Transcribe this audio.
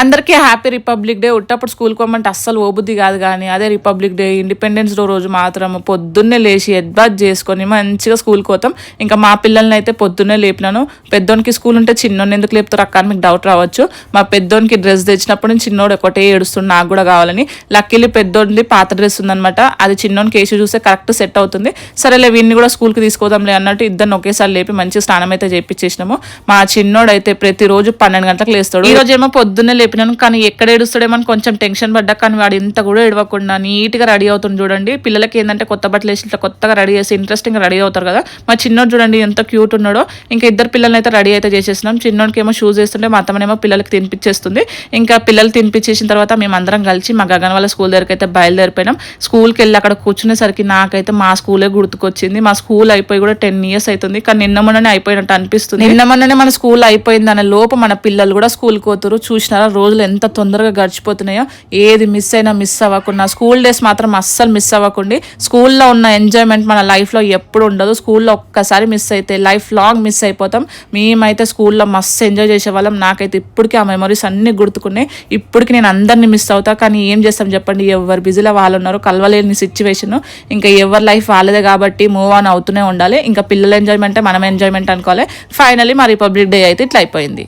అందరికీ happy republic day. ఉట్టప్పుడు స్కూల్కి పోమంటే అస్సలు ఓబుద్ది కాదు, కానీ అదే రిపబ్లిక్ డే ఇండిపెండెన్స్ డే రోజు మాత్రం పొద్దున్నే లేచి ఎడ్బాత్ చేసుకొని మంచిగా స్కూల్కి పోతాం. ఇంకా మా పిల్లల్ని అయితే పొద్దున్నే లేపినాను. పెద్దోనికి స్కూల్ ఉంటే చిన్నోని ఎందుకు లేపుతారు అక్క అని మీకు డౌట్ రావచ్చు. మా పెద్దోనికి డ్రెస్ తెచ్చినప్పుడు చిన్నోడు ఒకటే ఏడుస్తుంది నాకు కూడా కావాలని. లక్కీలీ పెద్దోడిది పాత డ్రెస్ ఉందనమాట, అది చిన్నోనికి వేసి చూస్తే కరెక్ట్ సెట్ అవుతుంది. సరేలే వీడిని కూడా స్కూల్కి తీసుకోదాంలే అన్నట్టు ఇద్దరిని ఒకేసారి లేపి మంచి స్నానం అయితే చేయించేసినాము. మా చిన్నోడు అయితే ప్రతిరోజు 12 గంటలకు లేస్తాడు. ఈ రోజు ఏమో పొద్దున్నే లేపినాను, కానీ ఎక్కడ ఏడుస్తాడేమో కొంచెం టెన్షన్ పడ్డా, కానీ వాడు ఇంత కూడా ఏడవకుండా నీట్గా రెడీ అవుతుంది. చూడండి, పిల్లలకి ఏంటంటే కొత్త బట్టలు వేసి ఇట్లా కొత్తగా రెడీ చేసి ఇంట్రెస్టింగ్గా రెడీ అవుతారు కదా. మా చిన్నోడు చూడండి ఎంత క్యూట్ ఉన్నాడో. ఇంకా ఇద్దరు పిల్లల్ని అయితే రెడీ అయితే చేసేసినాం. చిన్నోడికి ఏమో షూస్ వేస్తుంటే మా అత్తమ్మనేమో పిల్లలకి తినిపించేస్తుంది. ఇంకా పిల్లలు తినిపించేసిన తర్వాత మేము అందరం కలిసి మా గగన్ వాళ్ళ స్కూల్ దగ్గరికి అయితే బయలుదేరిపోయినాం. స్కూల్కి వెళ్ళి అక్కడ కూర్చునేసరికి నాకైతే మా స్కూలే గుర్తుకొచ్చింది. మా స్కూల్ అయిపోయి కూడా 10 years అవుతుంది, కానీ నిన్న మొన్ననే అయిపోయినట్టు అనిపిస్తుంది. నిన్న మొన్ననే మన స్కూల్ అయిపోయింది అనే లోపు మన పిల్లలు కూడా స్కూల్కి పోతారు. చూసినారా రోజులు ఎంత తొందరగా గడిచిపోతున్నాయో. ఏది మిస్ అయినా మిస్ అవ్వకుండా, స్కూల్ డేస్ మాత్రం అస్సలు మిస్ అవ్వకండి. స్కూల్లో ఉన్న ఎంజాయ్మెంట్ మన లైఫ్లో ఎప్పుడు ఉండదు. స్కూల్లో ఒక్కసారి మిస్ అయితే లైఫ్ లాంగ్ మిస్ అయిపోతాం. మేమైతే స్కూల్లో మస్తు ఎంజాయ్ చేసేవాళ్ళం. నాకైతే ఇప్పటికీ ఆ మెమరీస్ అన్నీ గుర్తుకున్నాయి. ఇప్పటికి నేను అందరినీ మిస్ అవుతా, కానీ ఏం చేస్తాం చెప్పండి, ఎవరు బిజీలో వాళ్ళు ఉన్నారు, కలవలేని సిచ్యువేషన్. ఇంకా ఎవరి లైఫ్ వాళ్ళదే కాబట్టి మూవ్ ఆన్ అవుతూనే ఉండాలి. ఇంకా పిల్లల ఎంజాయ్మెంటే మనం ఎంజాయ్మెంట్ అనుకోవాలి. ఫైనలీ మా రిపబ్లిక్ డే అయితే ఇట్లా అయిపోయింది.